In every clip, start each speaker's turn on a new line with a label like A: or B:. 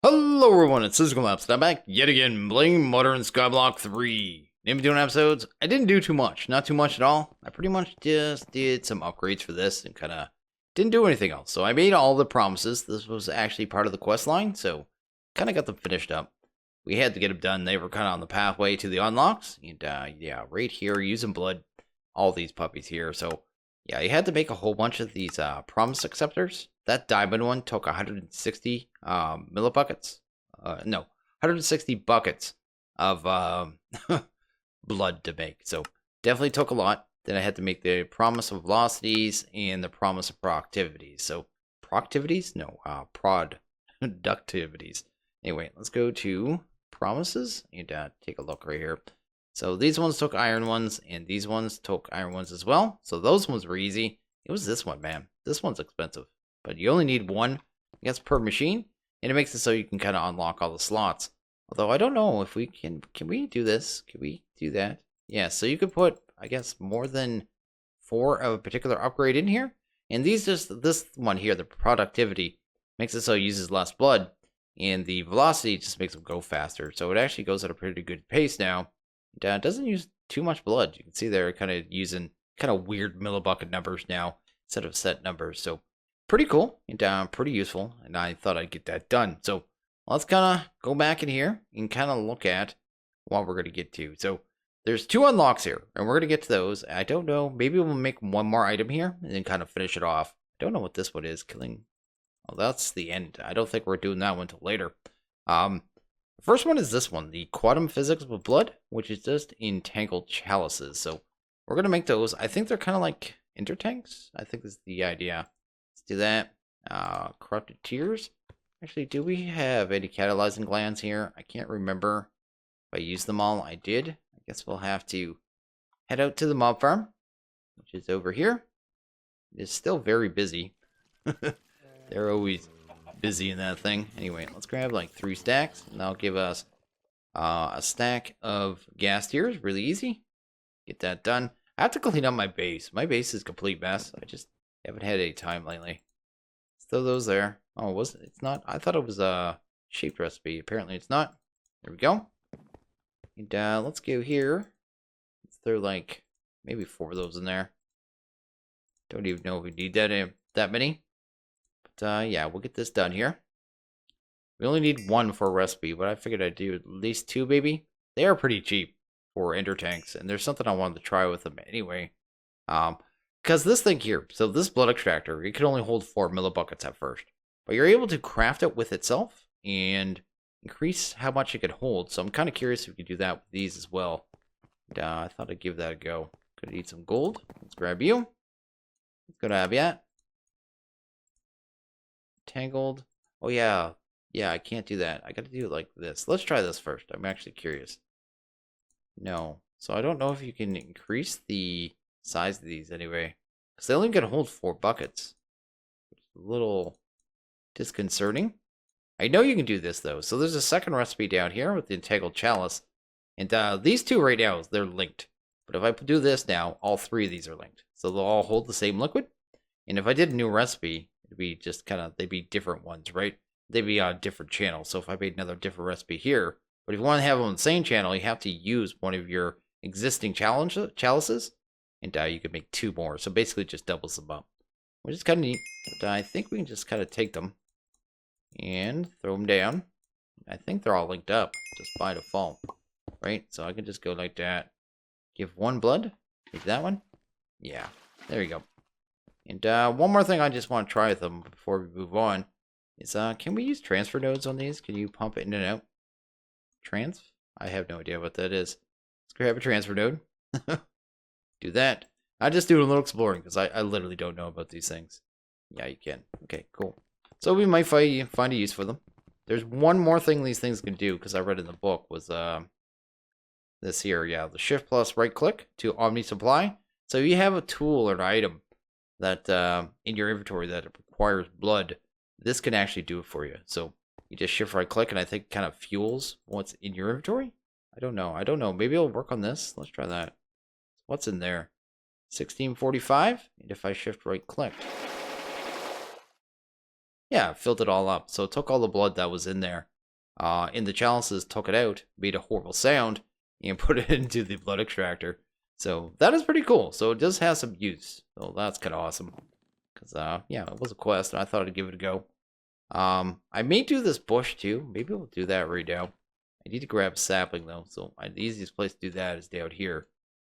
A: Hello everyone, it's SystemCollapse, and I'm back yet again playing Modern Skyblock 3. In between episodes, I didn't do too much, not too much at all. I pretty much just did some upgrades for this and kind of didn't do anything else. So I made all the promises. This was actually part of the quest line, so kind of got them finished up. We had to get them done. They were kind of on the pathway to the unlocks, and yeah, right here, using blood, all these puppies here. So yeah, you had to make a whole bunch of these promise acceptors. That diamond one took 160 millibuckets. No, 160 buckets of blood to make. So definitely took a lot. Then I had to make the promise of velocities and the promise of productivities. So productivities? No, productivities. Anyway, let's go to promises and take a look right here. So these ones took iron ones, and these ones took iron ones as well. So those ones were easy. It was this one, man. This one's expensive. But you only need one, I guess, per machine. And it makes it so you can kind of unlock all the slots. Although I don't know if we can we do this? Can we do that? Yeah, so you could put, I guess, more than 4 of a particular upgrade in here. And these this one here, the productivity, makes it so it uses less blood. And the velocity just makes them go faster. So it actually goes at a pretty good pace now. It doesn't use too much blood. You can see they're kind of using kind of weird millibucket numbers now instead of set numbers. So pretty cool and pretty useful. And I thought I'd get that done. So let's kind of go back in here and kind of look at what we're going to get to. So there's 2 unlocks here, and we're going to get to those. I don't know. Maybe we'll make one more item here and then kind of finish it off. I don't know what this one is. Killing. Oh, that's the end. I don't think we're doing that one until later. The first one is this one, the quantum physics with blood, which is just entangled chalices. So we're going to make those. I think they're kind of like intertanks. I think this is the idea. Let's do that. Corrupted tears. Actually, do we have any catalyzing glands here? I can't remember if I used them all. I did. I guess we'll have to head out to the mob farm, which is over here. It is still very busy. They're always busy in that thing. Anyway, let's grab like 3 stacks, and that'll give us a stack of gas tiers. Really easy. Get that done. I have to clean up my base. My base is a complete mess. I just haven't had any time lately. Throw those there. Oh, was it? It's not. I thought it was a shaped recipe. Apparently, it's not. There we go. And let's go here. Let's throw like maybe 4 of those in there. Don't even know if we need that many. But yeah, we'll get this done here. We only need 1 for a recipe, but I figured I'd do at least 2, maybe. They are pretty cheap for ender tanks, and there's something I wanted to try with them anyway. Because this thing here, so this blood extractor, it can only hold 4 millibuckets at first. But you're able to craft it with itself and increase how much it can hold. So I'm kind of curious if we could do that with these as well. And, I thought I'd give that a go. Gonna need some gold. Let's grab you. Let's go to Aviat. Tangled. Oh yeah. Yeah, I can't do that. I gotta do it like this. Let's try this first. I'm actually curious. No. So I don't know if you can increase the size of these anyway. Because they only can hold 4 buckets. Which is a little disconcerting. I know you can do this though. So there's a second recipe down here with the entangled chalice. And these 2 right now, they're linked. But if I do this now, all 3 of these are linked. So they'll all hold the same liquid. And if I did a new recipe, it'd be just kind of, they'd be different ones, right? They'd be on different channels. So if I made another different recipe here, but if you want to have them on the same channel, you have to use one of your existing chalices, and you can make 2 more. So basically, it just doubles them up, which is kind of neat. But I think we can just kind of take them and throw them down. I think they're all linked up just by default, right? So I can just go like that. Give 1 blood. Take that one. Yeah, there you go. And one more thing I just want to try with them before we move on is, can we use transfer nodes on these? Can you pump it in and out? I have no idea what that is. Let's grab a transfer node. Do that. I just do a little exploring because I literally don't know about these things. Yeah, you can. Okay, cool. So we might find a use for them. There's one more thing these things can do, because I read in the book, was this here. Yeah, the shift plus right click to omni supply. So you have a tool or an item that in your inventory that requires blood, this can actually do it for you. So you just shift right click, and I think kind of fuels what's in your inventory. I don't know. Maybe it'll work on this. Let's try that. What's in there? 1645. And if I shift right click, yeah, it filled it all up. So it took all the blood that was in there in the chalices, took it out, made a horrible sound, and put it into the blood extractor. So that is pretty cool. So it does have some use. So that's kind of awesome. Because, yeah, it was a quest, and I thought I'd give it a go. I may do this bush, too. Maybe we'll do that right now. I need to grab a sapling, though. So the easiest place to do that is down here.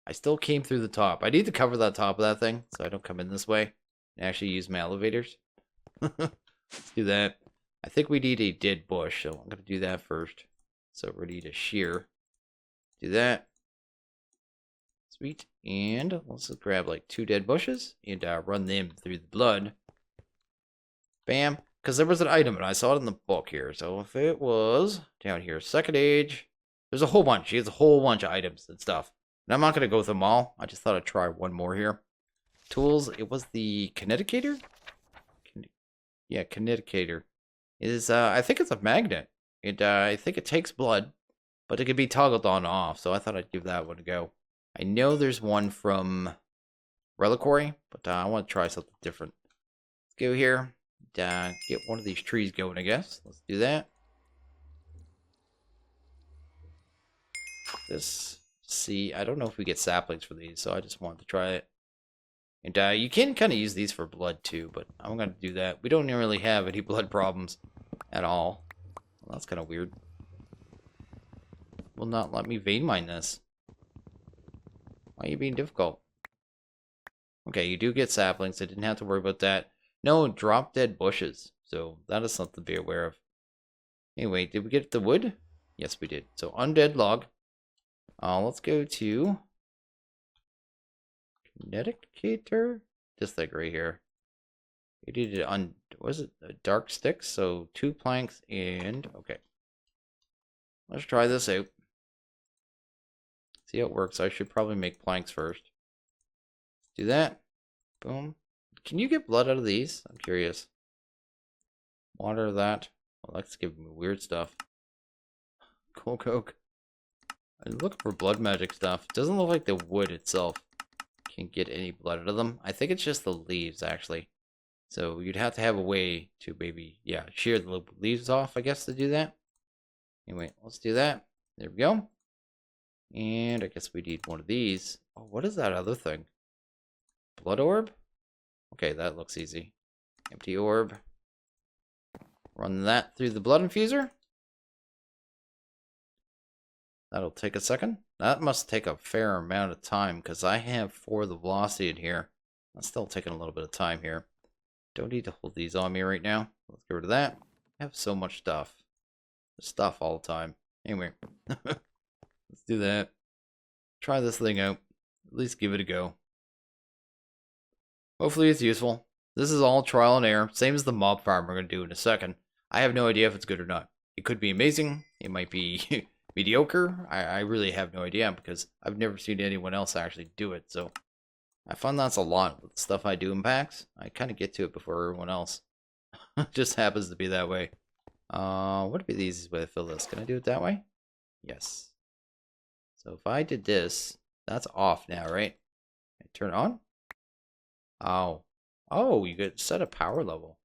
A: I still came through the top. I need to cover that top of that thing, so I don't come in this way and actually use my elevators. Let's do that. I think we need a dead bush, so I'm going to do that first. So we need a shear. Do that. Sweet. And let's just grab like 2 dead bushes and run them through the blood. Bam. Because there was an item and I saw it in the book here. So if it was down here, second age, there's a whole bunch. He has a whole bunch of items and stuff. And I'm not going to go with them all. I just thought I'd try one more here. Tools. It was the kineticator? Yeah, kineticator. It is, I think it's a magnet. I think it takes blood, but it can be toggled on and off. So I thought I'd give that one a go. I know there's one from Reliquary, but I want to try something different. Let's go here. Get one of these trees going, I guess. Let's do that. This, see, I don't know if we get saplings for these, so I just wanted to try it. And you can kind of use these for blood too, but I'm going to do that. We don't really have any blood problems at all. Well, that's kind of weird. Will not let me vein mine this. Why are you being difficult? Okay, you do get saplings. I didn't have to worry about that. No, drop dead bushes. So that is something to be aware of. Anyway, did we get the wood? Yes, we did. So undead log. Let's go to kineticator. This thing right here. We did it on, was it a dark sticks? So 2 planks and okay. Let's try this out. See how it works. I should probably make planks first. Do that. Boom. Can you get blood out of these? I'm curious. Water that. Well, let's give me weird stuff. Cool coke. I'm looking for blood magic stuff. It doesn't look like the wood itself can get any blood out of them. I think it's just the leaves, actually. So you'd have to have a way to maybe, yeah, shear the leaves off, I guess, to do that. Anyway, let's do that. There we go. And I guess we need one of these. Oh, what is that other thing? Blood orb? Okay, that looks easy. Empty orb. Run that through the blood infuser. That'll take a second. That must take a fair amount of time because I have 4 of the velocity in here. That's still taking a little bit of time here. Don't need to hold these on me right now. Let's get rid of that. I have so much stuff. Stuff all the time. Anyway. Let's do that. Try this thing out. At least give it a go. Hopefully it's useful. This is all trial and error. Same as the mob farm we're going to do in a second. I have no idea if it's good or not. It could be amazing. It might be mediocre. I really have no idea because I've never seen anyone else actually do it. So I find that's a lot with the stuff I do in packs. I kind of get to it before everyone else. It just happens to be that way. What would be the easiest way to fill this? Can I do it that way? Yes. So if I did this, that's off now, right? I turn it on? Oh. Oh, you could set a power level.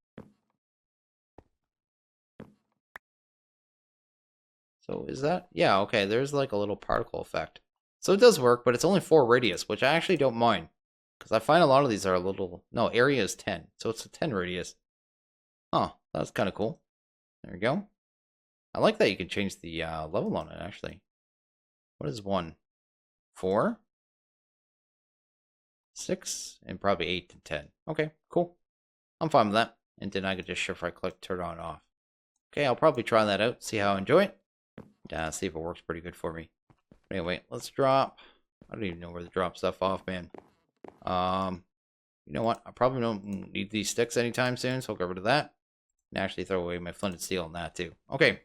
A: So is that? Yeah, okay, there's like a little particle effect. So it does work, but it's only 4 radius, which I actually don't mind. Because I find a lot of these are a little... No, area is 10, so it's a 10 radius. Huh, that's kind of cool. There we go. I like that you can change the level on it, actually. What is 1? 4? 6? And probably 8 and 10. Okay, cool. I'm fine with that. And then I could just shift right click, turn on and off. Okay, I'll probably try that out, see how I enjoy it. See if it works pretty good for me. Anyway, let's drop. I don't even know where to drop stuff off, man. You know what? I probably don't need these sticks anytime soon, so I'll get rid of that. And actually throw away my flint and steel on that too. Okay.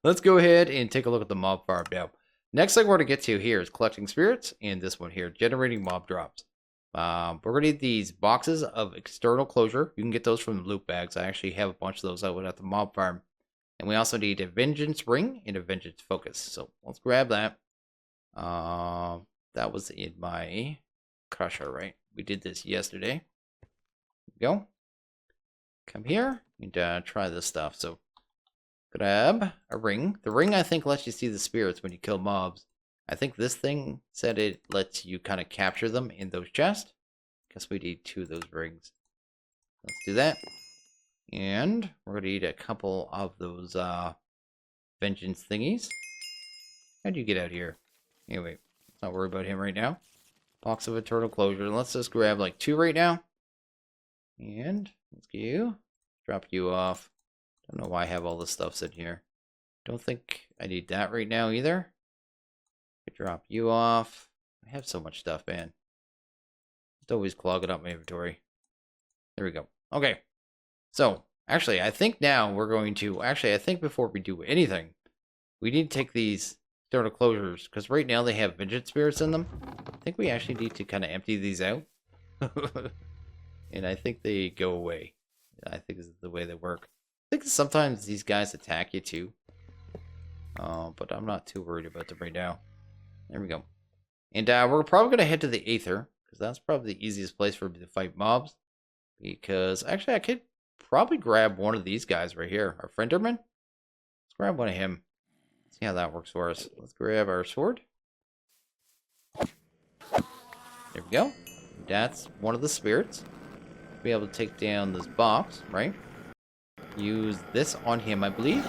A: Let's go ahead and take a look at the mob farm now. Next thing we're going to get to here is collecting spirits, and this one here, generating mob drops. We're going to need these boxes of external closure. You can get those from the loot bags. I actually have a bunch of those out at the mob farm. And we also need a vengeance ring and a vengeance focus. So let's grab that. That was in my crusher, right? We did this yesterday. There we go. Come here and try this stuff. So grab a ring. The ring, I think, lets you see the spirits when you kill mobs. I think this thing said it lets you kind of capture them in those chests. Guess we need 2 of those rings. Let's do that. And we're going to need a couple of those vengeance thingies. How'd you get out here? Anyway, let's not worry about him right now. Box of eternal closure. Let's just grab like 2 right now. And let's get you. Drop you off. Don't know why I have all this stuff sitting here. Don't think I need that right now either. Could drop you off. I have so much stuff, man. Just always clogging up my inventory. There we go. Okay. So, actually, I think now we're going to... Actually, I think before we do anything, we need to take these eternal closures, because right now they have vengeance spirits in them. I think we actually need to kind of empty these out. And I think they go away. I think this is the way they work. I think sometimes these guys attack you too. But I'm not too worried about them right now. There we go. And we're probably going to head to the Aether, because that's probably the easiest place for me to fight mobs. Because, actually, I could probably grab one of these guys right here. Our Frienderman. Let's grab one of him. See how that works for us. Let's grab our sword. There we go. That's one of the spirits. Be able to take down this box, right? Use this on him, I believe.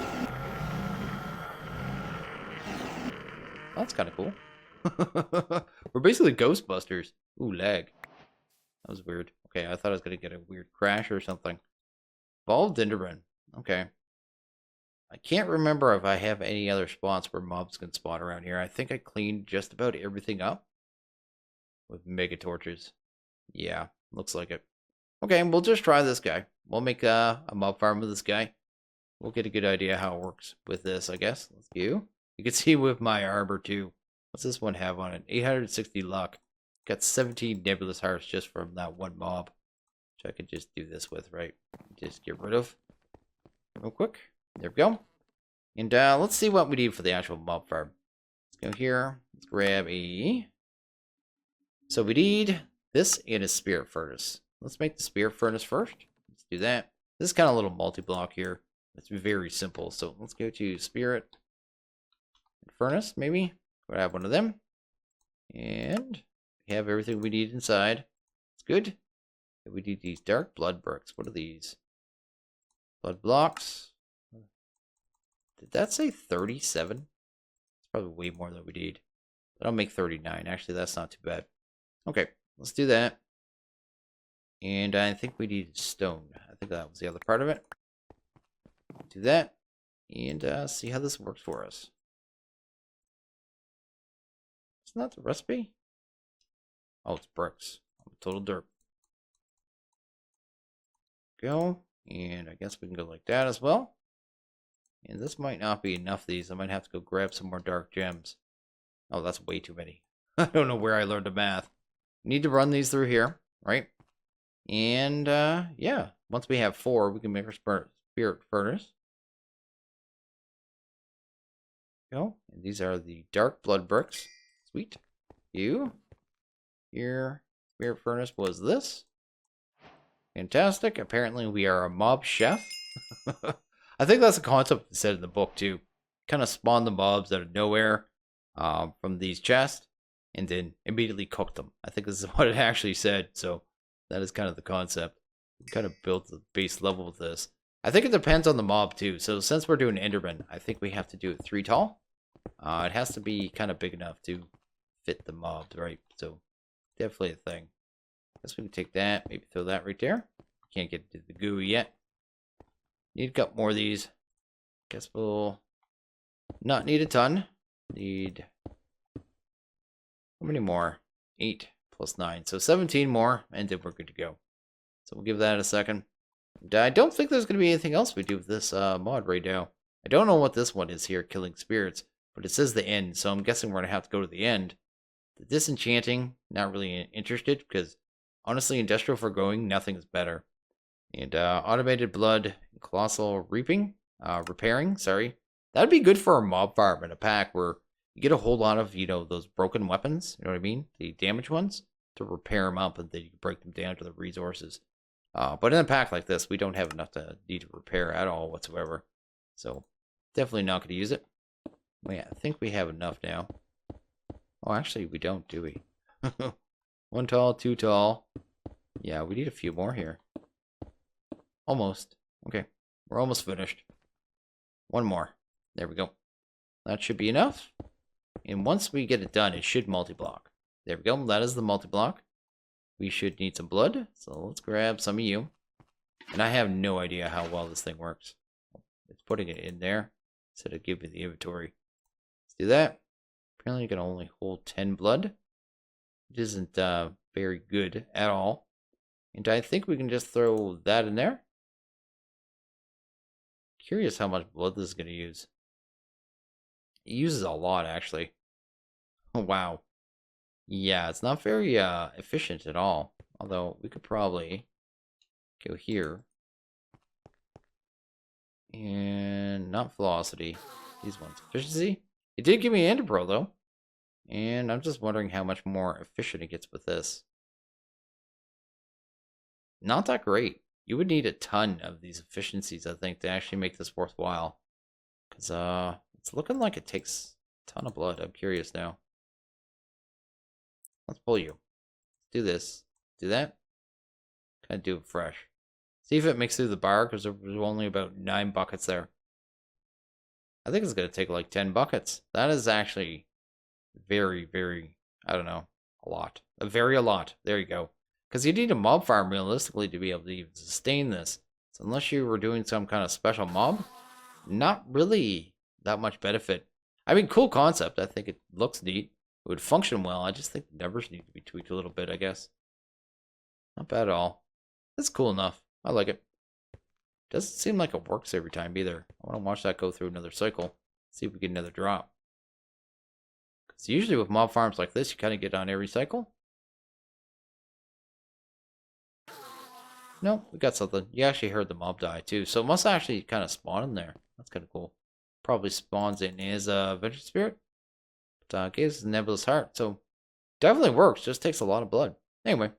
A: That's kind of cool. We're basically Ghostbusters. Ooh, lag. That was weird. Okay, I thought I was going to get a weird crash or something. Evolved Enderman. Okay. I can't remember if I have any other spots where mobs can spawn around here. I think I cleaned just about everything up with mega torches. Yeah, looks like it. Okay, we'll just try this guy. We'll make a mob farm with this guy. We'll get a good idea how it works with this, I guess. Let's go. You can see with my armor too. What's this one have on it? 860 luck. Got 17 nebulous hearts just from that one mob. Which I could just do this with, right? Just get rid of. Real quick. There we go. And let's see what we need for the actual mob farm. Let's go here. Let's grab a... So we need this and a spirit furnace. Let's make the spirit furnace first. Let's do that. This is kind of a little multi-block here. It's very simple. So let's go to spirit furnace, maybe. Grab one of them. And we have everything we need inside. It's good. We need these dark blood bricks. What are these? Blood blocks. Did that say 37? It's probably way more than we need. But I'll make 39. Actually, that's not too bad. Okay, let's do that. And I think we need stone. I think that was the other part of it. Do that. And see how this works for us. Isn't that the recipe? Oh, it's bricks. Total dirt. Go. And I guess we can go like that as well. And this might not be enough of these. I might have to go grab some more dark gems. Oh, that's way too many. I don't know where I learned the math. Need to run these through here, right? And, yeah. Once we have 4, we can make our spirit furnace. Go. And these are the dark blood bricks. Sweet. Your spirit furnace was this. Fantastic. Apparently we are a mob chef. I think that's a concept it said in the book too. Kind of spawn the mobs out of nowhere from these chests and then immediately cook them. I think this is what it actually said. So that is kind of the concept. We kind of built the base level of this. I think it depends on the mob too. So since we're doing Enderman, I think we have to do it 3 tall. It has to be kind of big enough to fit the mobs, right? So definitely a thing. Guess we can take that, maybe throw that right there. Can't get to the goo yet. Need a couple more of these. Guess we'll not need a ton. Need how many more? 8 plus 9. So 17 more, and then we're good to go. So we'll give that a second. And I don't think there's going to be anything else we do with this mod right now. I don't know what this one is here, killing spirits, but it says the end, so I'm guessing we're going to have to go to the end. The disenchanting, not really interested, because honestly, industrial foregoing, nothing is better. And automated blood, colossal repairing, sorry. That'd be good for a mob farm in a pack where you get a whole lot of, you know, those broken weapons, you know what I mean? The damaged ones, to repair them up and then you can break them down to the resources. But in a pack like this, we don't have enough to need to repair at all whatsoever. So Definitely not going to use it. Wait, I think we have enough now. Oh, actually, we don't, do we? 1 tall, 2 tall. Yeah, we need a few more here. Almost. Okay, we're almost finished. 1 more. There we go. That should be enough. And once we get it done, it should multi-block. There we go. That is the multi-block. We should need some blood. So let's grab some of you. And I have no idea how well this thing works. It's putting it in there instead of giving me the inventory. Let's do that. Apparently you can only hold 10 blood. Which isn't very good at all. And I think we can just throw that in there. Curious how much blood this is going to use. It uses a lot, actually. Oh, wow. Yeah, it's not very efficient at all. Although, we could probably go here. And not velocity. These ones. Efficiency. It did give me Ender Pearl, though. And I'm just wondering how much more efficient it gets with this. Not that great. You would need a ton of these efficiencies, I think, to actually make this worthwhile. Because, it's looking like it takes a ton of blood. I'm curious now. Let's pull you. Do this. Do that. Kind of do it fresh. See if it makes through the bar, because there was only about 9 buckets there. I think it's going to take like 10 buckets. That is actually very, very, I don't know, a lot. A lot. There you go. Because you need a mob farm, realistically, to be able to even sustain this. So unless you were doing some kind of special mob, not really that much benefit. I mean, cool concept. I think it looks neat. It would function well. I just think the numbers need to be tweaked a little bit, I guess. Not bad at all. It's cool enough. I like it. Doesn't seem like it works every time either. I want to watch that go through another cycle. See if we get another drop. Because usually with mob farms like this, you kind of get on every cycle. No, we got something. You actually heard the mob die too. So it must actually kind of spawn in there. That's kind of cool. Probably spawns in as a vengeance spirit. But gives a nebulous heart. So definitely works. Just takes a lot of blood. Anyway,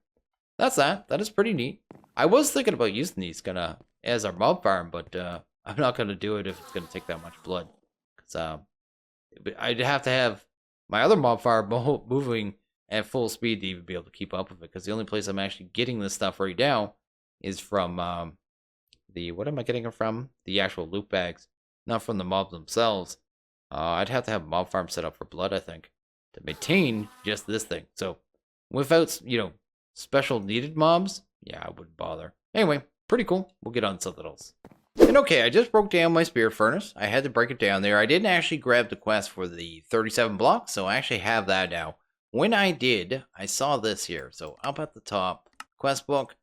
A: that's that. That is pretty neat. I was thinking about using these as our mob farm, but I'm not gonna do it if it's gonna take that much blood. Because I'd have to have my other mob farm moving at full speed to even be able to keep up with it. Because the only place I'm actually getting this stuff right now is from what am I getting it from? The actual loot bags, not from the mobs themselves. I'd have to have a mob farm set up for blood, I think, to maintain just this thing. So without, special needed mobs, yeah, I wouldn't bother. Anyway, pretty cool. We'll get on to something else. And okay, I just broke down my spirit furnace. I had to break it down there. I didn't actually grab the quest for the 37 blocks, so I actually have that now. When I did, I saw this here. So up at the top, quest book.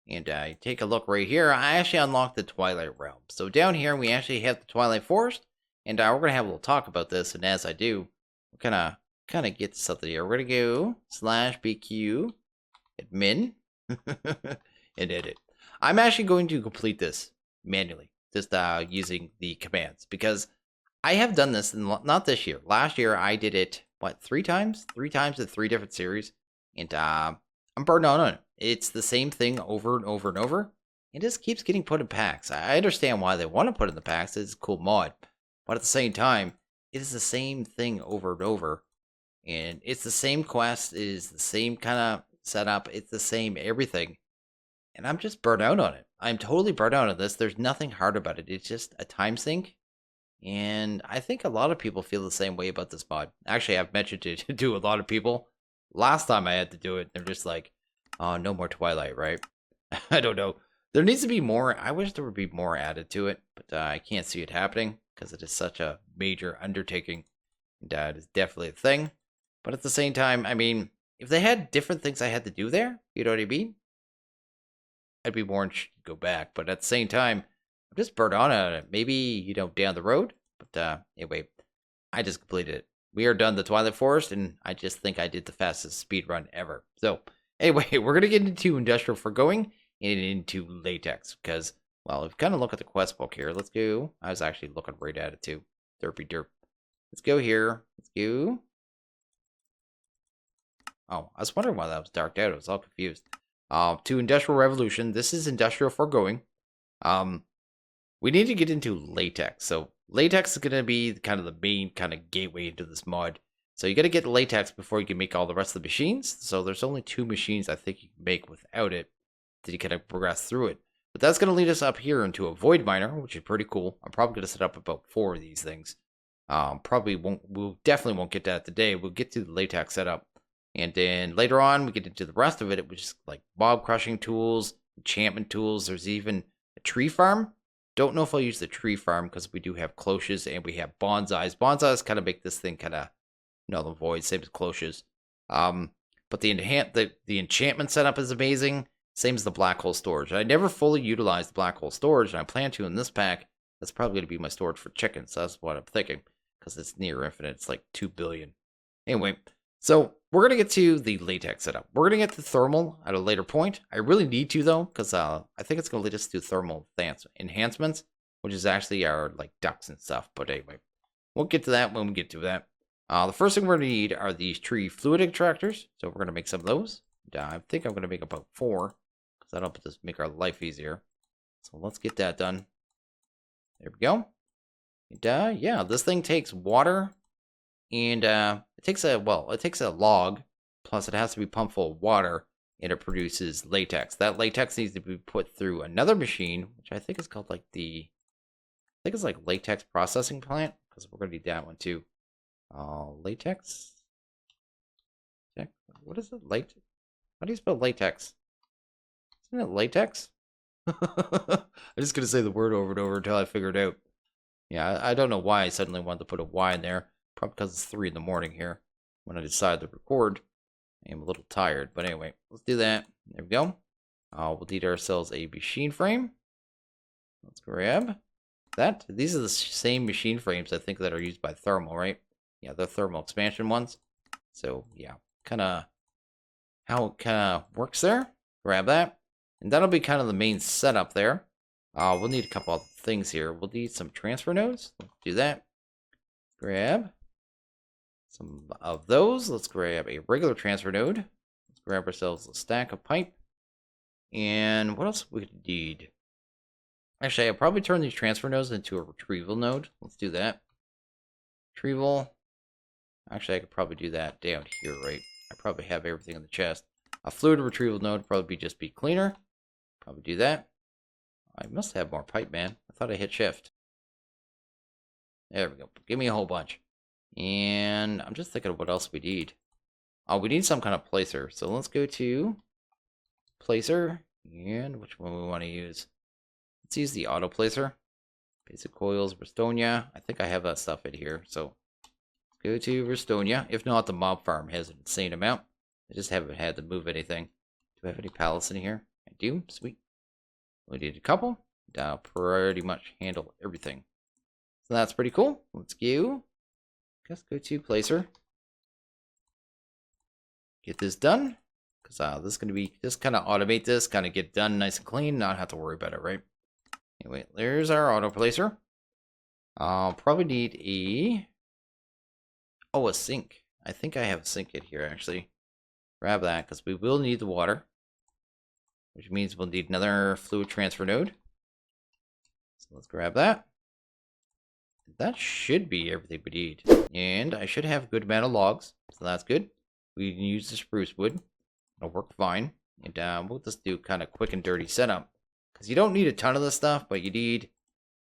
A: And take a look right here. I actually unlocked the Twilight Realm. So down here, we actually have the Twilight Forest. And we're going to have a little talk about this. And as I do, we're going to kind of get something here. We're going to go /BQ admin and edit. I'm actually going to complete this manually. Just using the commands. Because I have done this, not this year. Last year, I did it, 3 times? 3 times in 3 different series. And I'm burned out on it. It's the same thing over and over and over. It just keeps getting put in packs. I understand why they want to put it in the packs. It's a cool mod. But at the same time, it is the same thing over and over. And it's the same quest. It is the same kind of setup. It's the same everything. And I'm just burnt out on it. I'm totally burnt out on this. There's nothing hard about it. It's just a time sink. And I think a lot of people feel the same way about this mod. Actually, I've mentioned it to a lot of people. Last time I had to do it, they're just like, oh, no more Twilight, right? I don't know. There needs to be more. I wish there would be more added to it, but I can't see it happening because it is such a major undertaking. And it is definitely a thing. But at the same time, I mean, if they had different things I had to do there, you know what I mean? I'd be more interested to go back. But at the same time, I'm just burnt on it. Maybe, down the road. But anyway, I just completed it. We are done the Twilight Forest, and I just think I did the fastest speed run ever. So, anyway, we're going to get into Industrial Foregoing and into Latex, because, well, if you kind of look at the quest book here, let's go. I was actually looking right at it, too. Derpy derp. Let's go here. Let's go. Oh, I was wondering why that was darked out. I was all confused. To Industrial Revolution. This is Industrial Foregoing. We need to get into Latex. So, latex is going to be kind of the main kind of gateway into this mod. So you got to get latex before you can make all the rest of the machines. So there's only 2 machines I think you can make without it that you kind of progress through it. But that's going to lead us up here into a void miner, which is pretty cool. I'm probably going to set up about 4 of these things. We'll definitely won't get to that today. We'll get to the latex setup. And then later on, we get into the rest of it, which is like mob crushing tools, enchantment tools. There's even a tree farm. Don't know if I'll use the tree farm because we do have cloches and we have bonsais. Bonsais kind of make this thing kind of null and void, same as cloches. But the enchantment setup is amazing. Same as the black hole storage. I never fully utilized the black hole storage, and I plan to in this pack. That's probably going to be my storage for chickens. So that's what I'm thinking, because it's near infinite. It's like 2 billion. Anyway, so we're going to get to the latex setup. We're going to get to thermal at a later point. I really need to, though, because I think it's going to lead us to thermal enhancements, which is actually our like ducts and stuff. But anyway, we'll get to that when we get to that. The first thing we're going to need are these tree fluidic tractors. So we're going to make some of those. I think I'm going to make about 4. That'll just make our life easier. So let's get that done. There we go. And, yeah, this thing takes water, and it takes a log, plus it has to be pumped full of water, and it produces latex. That latex needs to be put through another machine, which I think is called like it's like latex processing plant, because we're gonna need that one too. Latex. What is it? How do you spell latex? Isn't it latex? I'm just going to say the word over and over until I figure it out. Yeah, I don't know why I suddenly wanted to put a Y in there. Probably because it's 3 in the morning here when I decided to record. I'm a little tired, but anyway, let's do that. There we go. We'll need ourselves a machine frame. Let's grab that. These are the same machine frames I think that are used by thermal, right? Yeah, they're thermal expansion ones. So yeah, kind of how it kind of works there. Grab that. And that'll be kind of the main setup there. We'll need a couple other things here. We'll need some transfer nodes. Let's do that. Grab some of those. Let's grab a regular transfer node. Let's grab ourselves a stack of pipe. And what else we need? Actually, I'll probably turn these transfer nodes into a retrieval node. Let's do that. Retrieval. Actually, I could probably do that down here, right? I probably have everything in the chest. A fluid retrieval node would probably just be cleaner. Probably do that. I must have more pipe, man. I thought I hit shift. There we go. Give me a whole bunch. And I'm just thinking of what else we need. Oh, we need some kind of placer. So let's go to placer. And which one we want to use? Let's use the auto placer. Basic coils, Restonia. I think I have that stuff in here. So go to Restonia. If not, the mob farm has an insane amount. I just haven't had to move anything. Do I have any pallets in here? I do. Sweet. We need a couple. That'll pretty much handle everything. So that's pretty cool. Let's go. Let's go to placer. Get this done. Because this is going to be, just kind of automate this. Kind of get done nice and clean. Not have to worry about it, right? Anyway, there's our auto placer. I'll probably need a sink. I think I have a sink in here, actually. Grab that, because we will need the water. Which means we'll need another fluid transfer node. So let's grab that. That should be everything we need. And I should have a good amount of logs. So that's good. We can use the spruce wood. It'll work fine. And we'll just do kind of quick and dirty setup. Because you don't need a ton of this stuff, but you need,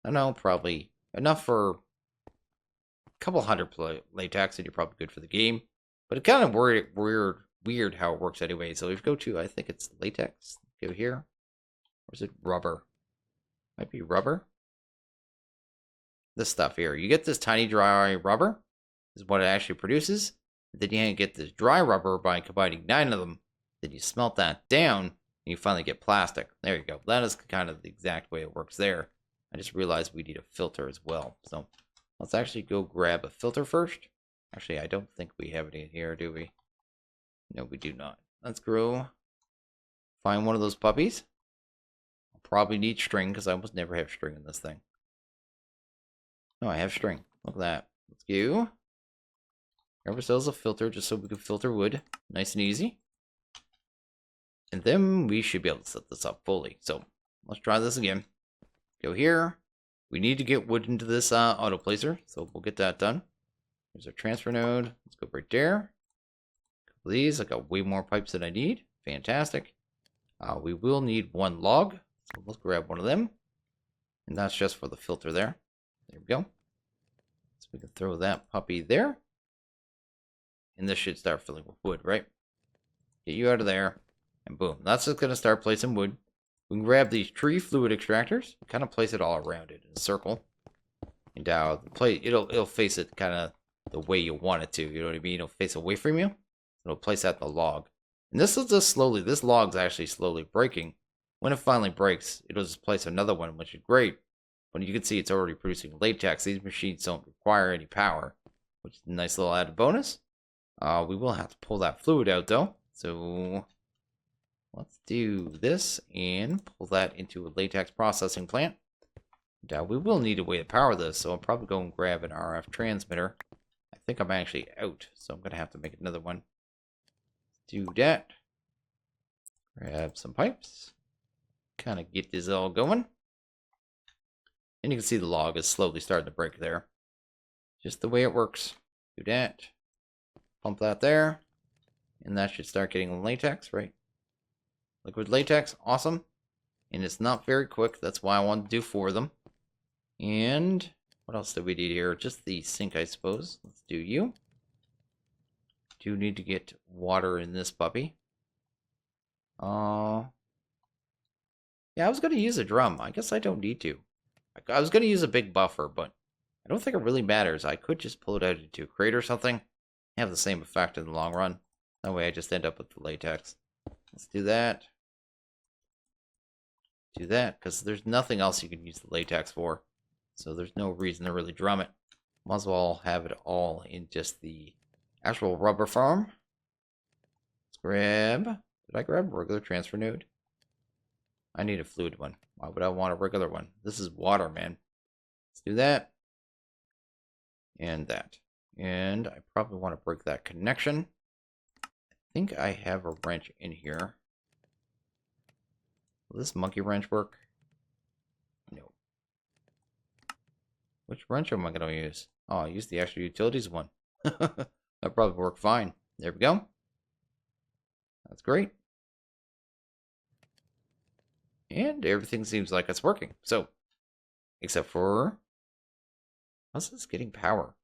A: I don't know, probably enough for a couple hundred latex, and you're probably good for the game. But it's kind of weird how it works anyway. So if you go to, I think it's latex. Go here. Or is it rubber? Might be rubber. This stuff here. You get this tiny dry rubber. This is what it actually produces. Then you get this dry rubber by combining 9 of them. Then you smelt that down, and you finally get plastic. There you go. That is kind of the exact way it works there. I just realized we need a filter as well. So let's actually go grab a filter first. Actually, I don't think we have it in here, do we? No, we do not. Let's go find one of those puppies. I'll probably need string because I almost never have string in this thing. No, I have string. Look at that. Let's go. Grab ourselves a filter just so we can filter wood. Nice and easy. And then we should be able to set this up fully. So let's try this again. Go here. We need to get wood into this auto placer, so we'll get that done. There's our transfer node. Let's go right there. Couple of these. I got way more pipes than I need. Fantastic. We will need one log, so let's grab one of them. And that's just for the filter there. There we go. So we can throw that puppy there. And this should start filling with wood, right? Get you out of there. And boom. That's just going to start placing wood. We can grab these tree fluid extractors. Kind of place it all around it in a circle. And it'll face it kind of the way you want it to. You know what I mean? It'll face away from you. It'll place at the log. And this is just slowly. This log's actually slowly breaking. When it finally breaks, it'll just place another one, which is great. But you can see it's already producing latex. These machines don't require any power, which is a nice little added bonus. We will have to pull that fluid out, though. So let's do this and pull that into a latex processing plant. Now, we will need a way to power this, so I'll probably go and grab an RF transmitter. I think I'm actually out, so I'm going to have to make another one. Do that. Grab some pipes. Kind of get this all going. And you can see the log is slowly starting to break there. Just the way it works. Do that. Pump that there. And that should start getting latex, right? Liquid latex, awesome. And it's not very quick. That's why I wanted to do 4 of them. And what else do we need here? Just the sink, I suppose. Let's do you. Do need to get water in this puppy. Yeah, I was going to use a drum. I guess I don't need to. I was going to use a big buffer, but I don't think it really matters. I could just pull it out into a crate or something. Have the same effect in the long run. That way I just end up with the latex. Let's do that. Do that, because there's nothing else you can use the latex for. So there's no reason to really drum it. Might as well have it all in just the actual rubber farm. Let's grab... Did I grab a regular transfer node? I need a fluid one. Why would I want a regular one? This is water, man. Let's do that. And that. And I probably want to break that connection. I think I have a wrench in here. Will this monkey wrench work? No. Which wrench am I going to use? Oh, I'll use the extra utilities one. That'll probably work fine. There we go. That's great. And everything seems like it's working. So, except for... How's this getting power?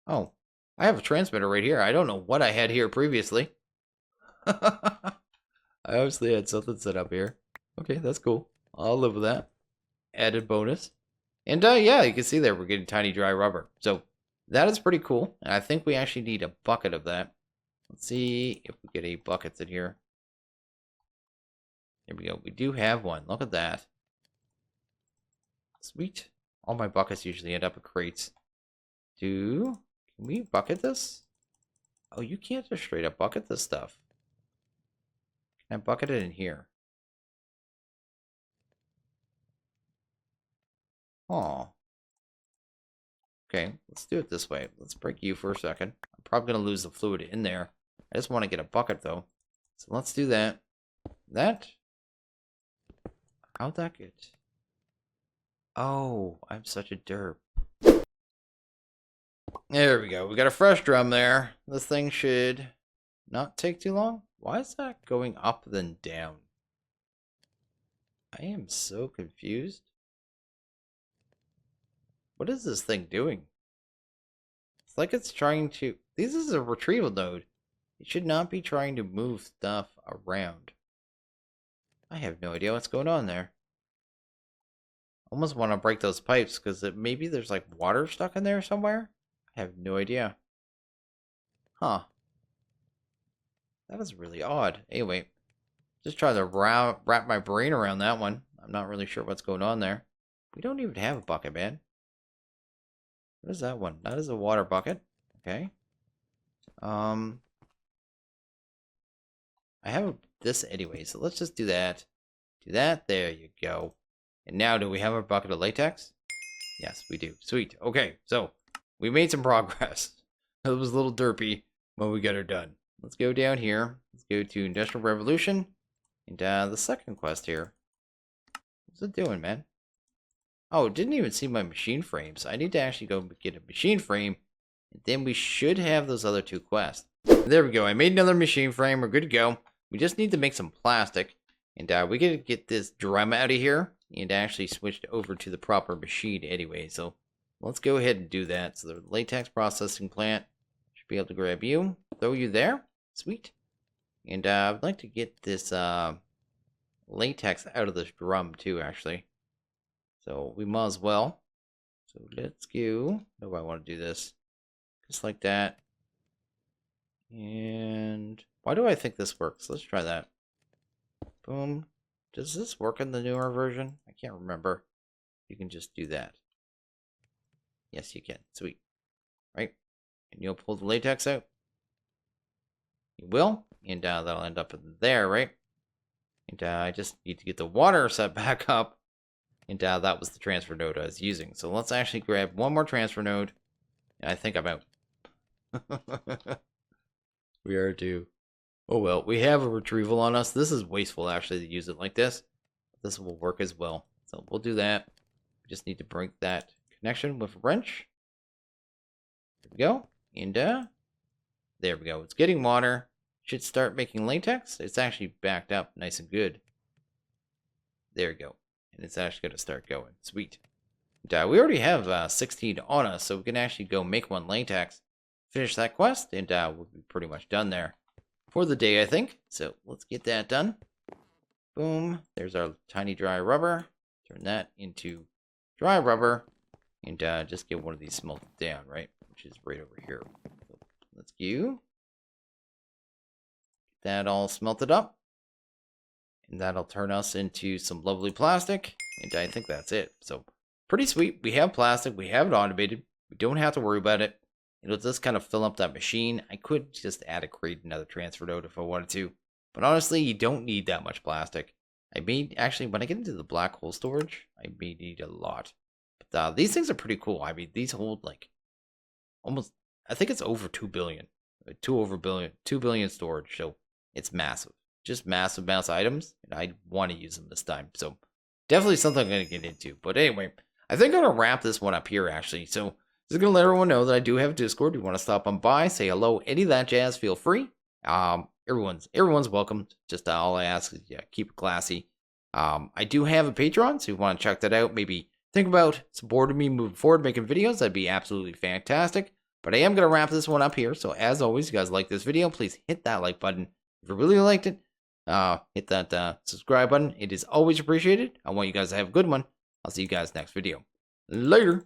A: Oh, I have a transmitter right here. I don't know what I had here previously. I obviously had something set up here. Okay, that's cool. I'll live with that. Added bonus. And yeah, you can see there we're getting tiny dry rubber. So, that is pretty cool. And I think we actually need a bucket of that. Let's see if we get any buckets in here. There we go. We do have one. Look at that. Sweet. All my buckets usually end up in crates. Can we bucket this? Oh, you can't just straight up bucket this stuff. Can I bucket it in here? Oh. Okay, let's do it this way. Let's break you for a second. I'm probably going to lose the fluid in there. I just want to get a bucket, though. So let's do that. How'd that get? Oh, I'm such a derp. There we go. We got a fresh drum there. This thing should not take too long. Why is that going up then down? I am so confused. What is this thing doing? It's like it's trying to... This is a retrieval node. It should not be trying to move stuff around. I have no idea what's going on there. Almost want to break those pipes because maybe there's like water stuck in there somewhere. I have no idea. Huh. That is really odd. Anyway, just trying to wrap my brain around that one. I'm not really sure what's going on there. We don't even have a bucket, man. What is that one? That is a water bucket. Okay. I have this anyway, so let's just do that. Do that. There you go. And now, do we have our bucket of latex? Yes, we do. Sweet. Okay, so we made some progress. It was a little derpy, but we got her done. Let's go down here. Let's go to Industrial Revolution. And the second quest here. What's it doing, man? Oh, it didn't even see my machine frames. I need to actually go get a machine frame. And then we should have those other 2 quests. There we go. I made another machine frame. We're good to go. We just need to make some plastic. And we gotta get this drum out of here. And actually switch over to the proper machine anyway. So let's go ahead and do that. So the latex processing plant should be able to grab you. Throw you there. Sweet. And I'd like to get this latex out of this drum too, actually. So we might as well. So let's go. How do I want to do this? Just like that. And why do I think this works? Let's try that. Boom. Does this work in the newer version? I can't remember. You can just do that. Yes, you can. Sweet. Right? And you'll pull the latex out. You will. And that'll end up in there, right? And I just need to get the water set back up. And that was the transfer node I was using. So let's actually grab one more transfer node. And I think I'm out. We are due. Oh well, we have a retrieval on us. This is wasteful actually to use it like this. This will work as well. So we'll do that. We just need to break that connection with a wrench. There we go. And there we go. It's getting water. Should start making latex. It's actually backed up nice and good. There we go. And it's actually going to start going. Sweet. And, we already have 16 on us, so we can actually go make one latex. Finish that quest, and we'll be pretty much done there for the day, I think. So let's get that done. Boom. There's our tiny dry rubber. Turn that into dry rubber. And just get one of these smelted down, right? Which is right over here. So let's go. Get that all smelted up. And that'll turn us into some lovely plastic. And I think that's it. So pretty sweet. We have plastic. We have it automated. We don't have to worry about it. It'll just kind of fill up that machine. I could just create another transfer node if I wanted to. But honestly, you don't need that much plastic. Actually, when I get into the black hole storage, I may need a lot. But these things are pretty cool. I mean, these hold like almost, I think it's over 2 billion. 2 billion storage. So it's massive. Just massive amounts of items. And I want to use them this time. So definitely something I'm going to get into. But anyway, I think I'm going to wrap this one up here actually. So just going to let everyone know that I do have a Discord. If you want to stop on by, say hello, any of that jazz, feel free. Everyone's welcome. Just all I ask is keep it classy. I do have a Patreon, so if you want to check that out, maybe think about supporting me moving forward, making videos. That'd be absolutely fantastic. But I am going to wrap this one up here. So as always, if you guys like this video, please hit that like button. If you really liked it, hit that subscribe button. It is always appreciated. I want you guys to have a good one. I'll see you guys next video. Later.